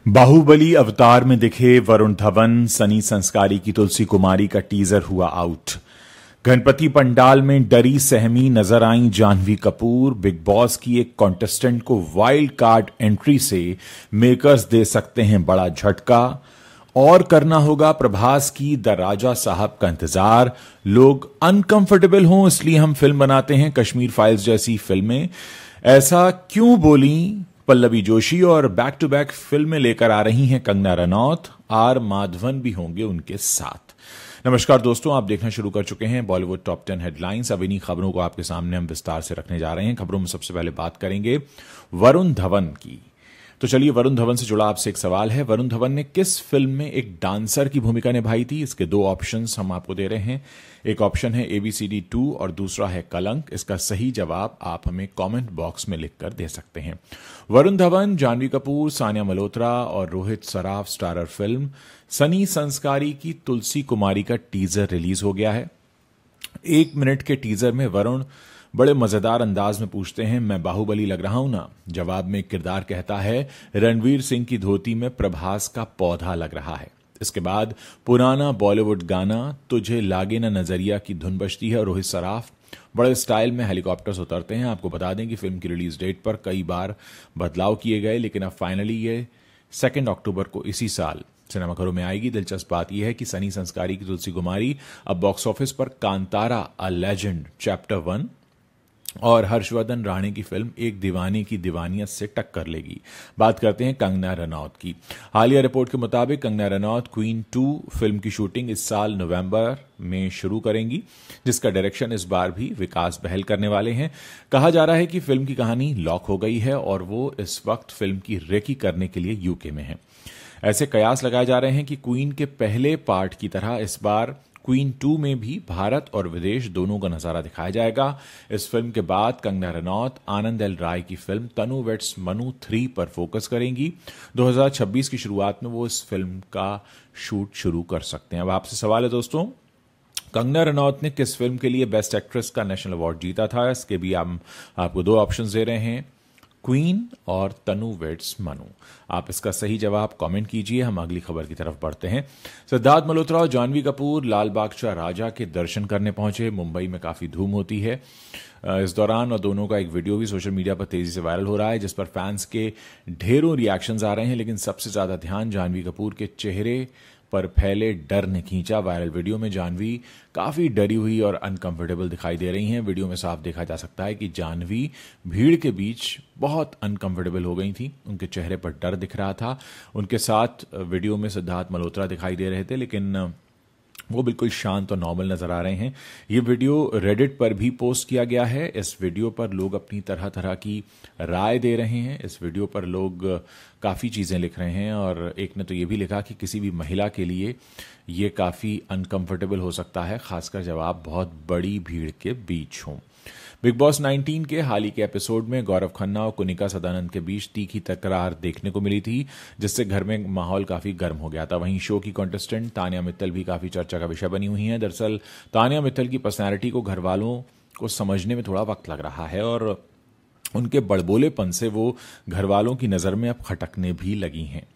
बाहुबली अवतार में दिखे वरुण धवन, सनी संस्कारी की तुलसी कुमारी का टीजर हुआ आउट। गणपति पंडाल में डरी सहमी नजर आई जाह्नवी कपूर। बिग बॉस की एक कॉन्टेस्टेंट को वाइल्ड कार्ड एंट्री से मेकर्स दे सकते हैं बड़ा झटका। और करना होगा प्रभास की द राजा साहब का इंतजार। लोग अनकंफर्टेबल हों इसलिए हम फिल्म बनाते हैं, कश्मीर फाइल्स जैसी फिल्में। ऐसा क्यों बोली पल्लवी जोशी। और बैक टू बैक फिल्में लेकर आ रही हैं कंगना रनौत। आर माधवन भी होंगे उनके साथ। नमस्कार दोस्तों, आप देखना शुरू कर चुके हैं बॉलीवुड टॉप 10 हेडलाइंस। अब इन्हीं खबरों को आपके सामने हम विस्तार से रखने जा रहे हैं। खबरों में सबसे पहले बात करेंगे वरुण धवन की। तो चलिए, वरुण धवन से जुड़ा आपसे एक सवाल है। वरुण धवन ने किस फिल्म में एक डांसर की भूमिका निभाई थी? इसके दो ऑप्शंस हम आपको दे रहे हैं। एक ऑप्शन है ABCD 2 और दूसरा है कलंक। इसका सही जवाब आप हमें कमेंट बॉक्स में लिखकर दे सकते हैं। वरुण धवन, जाह्नवी कपूर, सानिया मल्होत्रा और रोहित सराफ स्टारर फिल्म सनी संस्कारी की तुलसी कुमारी का टीजर रिलीज हो गया है। 1 मिनट के टीजर में वरुण बड़े मजेदार अंदाज में पूछते हैं, मैं बाहुबली लग रहा हूं ना? जवाब में किरदार कहता है, रणवीर सिंह की धोती में प्रभास का पौधा लग रहा है। इसके बाद पुराना बॉलीवुड गाना तुझे लागे ना नजरिया की धुन बजती है और रोहित सराफ बड़े स्टाइल में हेलीकॉप्टर से उतरते हैं। आपको बता दें कि फिल्म की रिलीज डेट पर कई बार बदलाव किए गए, लेकिन अब फाइनली ये 2 अक्टूबर को इसी साल सिनेमाघरों में आएगी। दिलचस्प बात यह है कि सनी संस्कारी की तुलसी कुमारी अब बॉक्स ऑफिस पर कांतारा अ लेजेंड चैप्टर 1 और हर्षवर्धन राणे की फिल्म एक दीवाने की दीवानियत से टक्कर लेगी। बात करते हैं कंगना रनौत की। हालिया रिपोर्ट के मुताबिक कंगना रनौत क्वीन 2 फिल्म की शूटिंग इस साल नवंबर में शुरू करेंगी, जिसका डायरेक्शन इस बार भी विकास बहल करने वाले हैं। कहा जा रहा है कि फिल्म की कहानी लॉक हो गई है और वो इस वक्त फिल्म की रेकी करने के लिए यूके में है। ऐसे कयास लगाए जा रहे हैं कि क्वीन के पहले पार्ट की तरह इस बार क्वीन 2 में भी भारत और विदेश दोनों का नजारा दिखाया जाएगा। इस फिल्म के बाद कंगना रनौत आनंद एल राय की फिल्म तनु वेट्स मनु 3 पर फोकस करेंगी। 2026 की शुरुआत में वो इस फिल्म का शूट शुरू कर सकते हैं। अब आपसे सवाल है दोस्तों, कंगना रनौत ने किस फिल्म के लिए बेस्ट एक्ट्रेस का नेशनल अवार्ड जीता था? इसके भी हम आपको 2 ऑप्शंस दे रहे हैं, क्वीन और तनु वेट्स मनु। आप इसका सही जवाब कमेंट कीजिए। हम अगली खबर की तरफ बढ़ते हैं। सिद्धार्थ मल्होत्रा और जाह्नवी कपूर लाल बागचा राजा के दर्शन करने पहुंचे। मुंबई में काफी धूम होती है इस दौरान, और दोनों का एक वीडियो भी सोशल मीडिया पर तेजी से वायरल हो रहा है, जिस पर फैंस के ढेरों रिएक्शंस आ रहे हैं। लेकिन सबसे ज्यादा ध्यान जाह्नवी कपूर के चेहरे पर फैले डर ने खींचा। वायरल वीडियो में जाह्नवी काफी डरी हुई और अनकंफर्टेबल दिखाई दे रही हैं। वीडियो में साफ देखा जा सकता है कि जाह्नवी भीड़ के बीच बहुत अनकंफर्टेबल हो गई थी। उनके चेहरे पर डर दिख रहा था। उनके साथ वीडियो में सिद्धार्थ मल्होत्रा दिखाई दे रहे थे, लेकिन वो बिल्कुल शांत और नॉर्मल नजर आ रहे हैं। ये वीडियो रेडिट पर भी पोस्ट किया गया है। इस वीडियो पर लोग अपनी तरह तरह की राय दे रहे हैं। इस वीडियो पर लोग काफ़ी चीज़ें लिख रहे हैं, और एक ने तो ये भी लिखा कि किसी भी महिला के लिए ये काफ़ी अनकंफर्टेबल हो सकता है, खासकर जब आप बहुत बड़ी भीड़ के बीच हों। बिग बॉस 19 के हाल ही के एपिसोड में गौरव खन्ना और कुनिका सदानंद के बीच तीखी तकरार देखने को मिली थी, जिससे घर में माहौल काफी गर्म हो गया था। वहीं शो की कंटेस्टेंट तानिया मित्तल भी काफी चर्चा का विषय बनी हुई हैं। दरअसल तानिया मित्तल की पर्सनैलिटी को घर वालों को समझने में थोड़ा वक्त लग रहा है, और उनके बड़बोलेपन से वो घर वालों की नज़र में अब खटकने भी लगी हैं।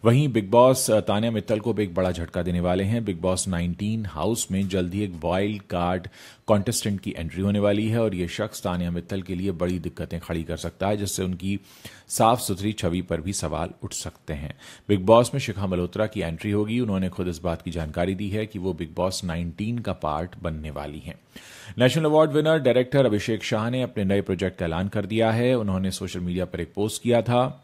वहीं बिग बॉस तानिया मित्तल को भी एक बड़ा झटका देने वाले हैं। बिग बॉस 19 हाउस में जल्द ही एक वाइल्ड कार्ड कॉन्टेस्टेंट की एंट्री होने वाली है, और ये शख्स तानिया मित्तल के लिए बड़ी दिक्कतें खड़ी कर सकता है, जिससे उनकी साफ सुथरी छवि पर भी सवाल उठ सकते हैं। बिग बॉस में शिखा मल्होत्रा की एंट्री होगी। उन्होंने खुद इस बात की जानकारी दी है कि वो बिग बॉस 19 का पार्ट बनने वाली हैं। National award winner director Abhishek Shah ने अपने नए प्रोजेक्ट का ऐलान कर दिया है। उन्होंने सोशल मीडिया पर एक पोस्ट किया था,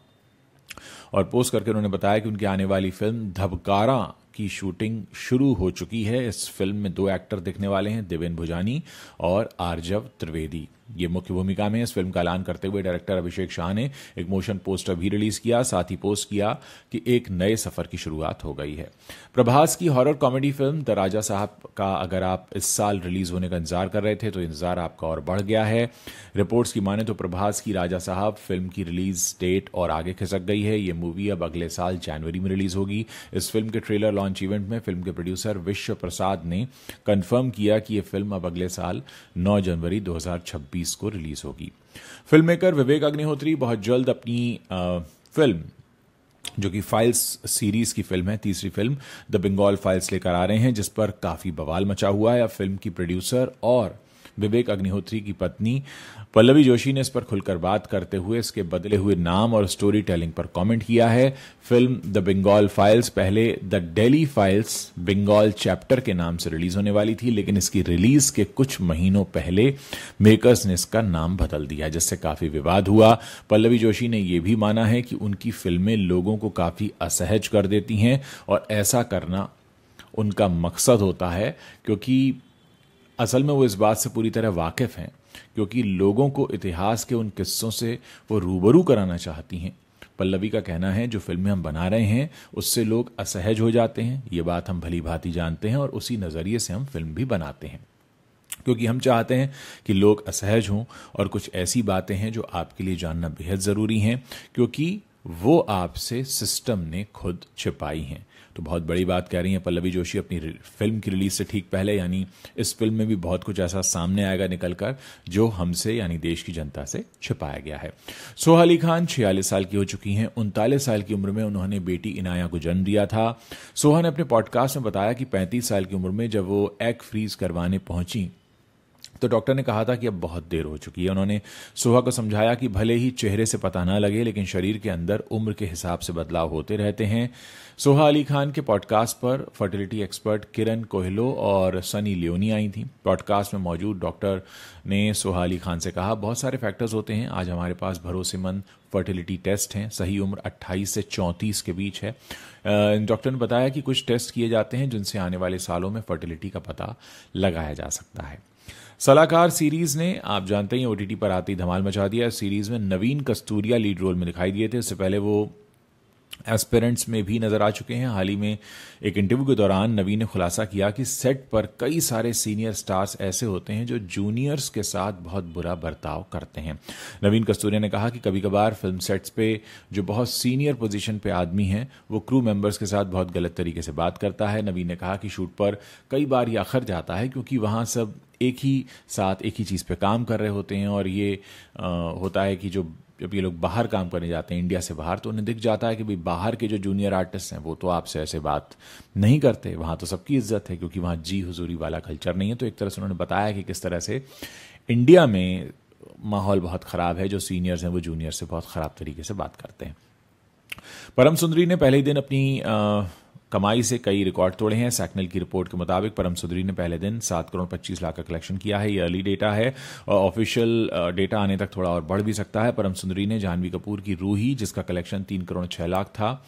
और पोस्ट करके उन्होंने बताया कि उनकी आने वाली फिल्म धबकारा की शूटिंग शुरू हो चुकी है। इस फिल्म में 2 एक्टर दिखने वाले हैं, देवेन भुजानी और आर्जव त्रिवेदी। ये मुख्य भूमिका में। इस फिल्म का ऐलान करते हुए डायरेक्टर अभिषेक शाह ने एक मोशन पोस्टर भी रिलीज किया, साथ ही पोस्ट किया कि एक नए सफर की शुरुआत हो गई है। प्रभास की हॉरर कॉमेडी फिल्म द राजा साहब का अगर आप इस साल रिलीज होने का इंतजार कर रहे थे तो इंतजार आपका और बढ़ गया है। रिपोर्ट्स की माने तो प्रभास की राजा साहब फिल्म की रिलीज डेट और आगे खिसक गई है। ये मूवी अब अगले साल जनवरी में रिलीज होगी। इस फिल्म के ट्रेलर लॉन्च इवेंट में फिल्म के प्रोड्यूसर विश्व प्रसाद ने कंफर्म किया कि यह फिल्म अब अगले साल 9 जनवरी 2026 को रिलीज होगी। फिल्म मेकर विवेक अग्निहोत्री बहुत जल्द अपनी फिल्म जो कि फाइल्स सीरीज की फिल्म है, तीसरी फिल्म द बंगाल फाइल्स लेकर आ रहे हैं, जिस पर काफी बवाल मचा हुआ है। अब फिल्म की प्रोड्यूसर और विवेक अग्निहोत्री की पत्नी पल्लवी जोशी ने इस पर खुलकर बात करते हुए इसके बदले हुए नाम और स्टोरी टेलिंग पर कमेंट किया है। फिल्म द बंगाल फाइल्स पहले the Delhi files Bengal chapter के नाम से रिलीज होने वाली थी, लेकिन इसकी रिलीज के कुछ महीनों पहले मेकर्स ने इसका नाम बदल दिया, जिससे काफी विवाद हुआ। पल्लवी जोशी ने यह भी माना है कि उनकी फिल्में लोगों को काफी असहज कर देती हैं और ऐसा करना उनका मकसद होता है, क्योंकि असल में वो इस बात से पूरी तरह वाकिफ हैं, क्योंकि लोगों को इतिहास के उन किस्सों से वो रूबरू कराना चाहती हैं। पल्लवी का कहना है जो फिल्में हम बना रहे हैं उससे लोग असहज हो जाते हैं, ये बात हम भली भांति जानते हैं और उसी नज़रिए से हम फिल्म भी बनाते हैं, क्योंकि हम चाहते हैं कि लोग असहज हों और कुछ ऐसी बातें हैं जो आपके लिए जानना बेहद ज़रूरी हैं, क्योंकि वो आपसे सिस्टम ने खुद छिपाई हैं। तो बहुत बड़ी बात कह रही हैं पल्लवी जोशी अपनी फिल्म की रिलीज से ठीक पहले, यानी इस फिल्म में भी बहुत कुछ ऐसा सामने आएगा निकलकर जो हमसे यानी देश की जनता से छिपाया गया है। सोहा अली खान 46 साल की हो चुकी हैं। 39 साल की उम्र में उन्होंने बेटी इनाया को जन्म दिया था। सोहा ने अपने पॉडकास्ट में बताया कि 35 साल की उम्र में जब वो एग फ्रीज करवाने पहुंची तो डॉक्टर ने कहा था कि अब बहुत देर हो चुकी है। उन्होंने सोहा को समझाया कि भले ही चेहरे से पता ना लगे, लेकिन शरीर के अंदर उम्र के हिसाब से बदलाव होते रहते हैं। सोहा अली खान के पॉडकास्ट पर फर्टिलिटी एक्सपर्ट किरण कोहलो और सनी लियोनी आई थी। पॉडकास्ट में मौजूद डॉक्टर ने सोहा अली खान से कहा, बहुत सारे फैक्टर्स होते हैं, आज हमारे पास भरोसेमंद फर्टिलिटी टेस्ट हैं, सही उम्र 28 से 34 के बीच है। डॉक्टर ने बताया कि कुछ टेस्ट किए जाते हैं जिनसे आने वाले सालों में फर्टिलिटी का पता लगाया जा सकता है। सलाहकार सीरीज ने आप जानते हैं ओटीटी पर आती धमाल मचा दिया। सीरीज में नवीन कस्तूरिया लीड रोल में दिखाई दिए थे। इससे पहले वो एस्पिरेंट्स में भी नजर आ चुके हैं। हाल ही में एक इंटरव्यू के दौरान नवीन ने खुलासा किया कि सेट पर कई सारे सीनियर स्टार्स ऐसे होते हैं जो जूनियर्स के साथ बहुत बुरा बर्ताव करते हैं। नवीन कस्तूरिया ने कहा कि कभी कभार फिल्म सेट्स पे जो बहुत सीनियर पोजीशन पे आदमी हैं वो क्रू मेंबर्स के साथ बहुत गलत तरीके से बात करता है। नवीन ने कहा कि शूट पर कई बार ये अखर जाता है क्योंकि वहाँ सब एक ही साथ एक ही चीज़ पे काम कर रहे होते हैं और ये होता है कि जब ये लोग बाहर काम करने जाते हैं इंडिया से बाहर, तो उन्हें दिख जाता है कि भाई बाहर के जो जूनियर आर्टिस्ट हैं वो तो आपसे ऐसे बात नहीं करते, वहाँ तो सबकी इज्जत है क्योंकि वहाँ जी हुजूरी वाला कल्चर नहीं है। तो एक तरह से उन्होंने बताया कि किस तरह से इंडिया में माहौल बहुत ख़राब है, जो सीनियर्स हैं वो जूनियर से बहुत ख़राब तरीके से बात करते हैं। परम सुंदरी ने पहले ही दिन अपनी कमाई से कई रिकॉर्ड तोड़े हैं। सैकनल की रिपोर्ट के मुताबिक परम सुंदरी ने पहले दिन 7 करोड़ 25 लाख का कलेक्शन किया है। ये अर्ली डेटा है और ऑफिशियल डेटा आने तक थोड़ा और बढ़ भी सकता है। परम सुंदरी ने जाह्नवी कपूर की रूही, जिसका कलेक्शन 3 करोड़ 6 लाख था।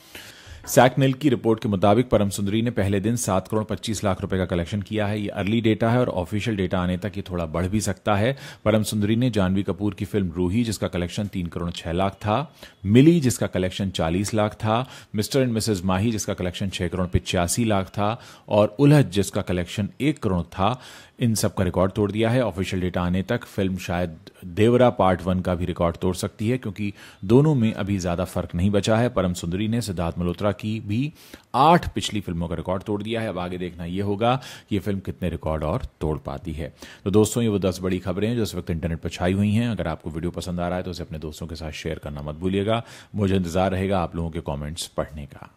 सैकनल की रिपोर्ट के मुताबिक परम सुंदरी ने पहले दिन 7 करोड़ 25 लाख रुपए का कलेक्शन किया है। ये अर्ली डेटा है और ऑफिशियल डेटा आने तक ये थोड़ा बढ़ भी सकता है। परम सुंदरी ने जाह्नवी कपूर की फिल्म रूही, जिसका कलेक्शन 3 करोड़ 6 लाख था, मिली जिसका कलेक्शन 40 लाख था, मिस्टर एंड मिसेज माही जिसका कलेक्शन 6 करोड़ 85 लाख था और उलझ जिसका कलेक्शन 1 करोड़ था, इन सब का रिकॉर्ड तोड़ दिया है। ऑफिशियल डेटा आने तक फिल्म शायद देवरा पार्ट 1 का भी रिकॉर्ड तोड़ सकती है क्योंकि दोनों में अभी ज्यादा फर्क नहीं बचा है। परम सुंदरी ने सिद्धार्थ मल्होत्रा की भी 8 पिछली फिल्मों का रिकॉर्ड तोड़ दिया है। अब आगे देखना यह होगा कि ये फिल्म कितने रिकॉर्ड और तोड़ पाती है। तो दोस्तों, ये वो 10 बड़ी खबरें हैं जो इस वक्त इंटरनेट पर छाई हुई हैं। अगर आपको वीडियो पसंद आ रहा है तो उसे अपने दोस्तों के साथ शेयर करना मत भूलिएगा। मुझे इंतजार रहेगा आप लोगों के कॉमेंट्स पढ़ने का।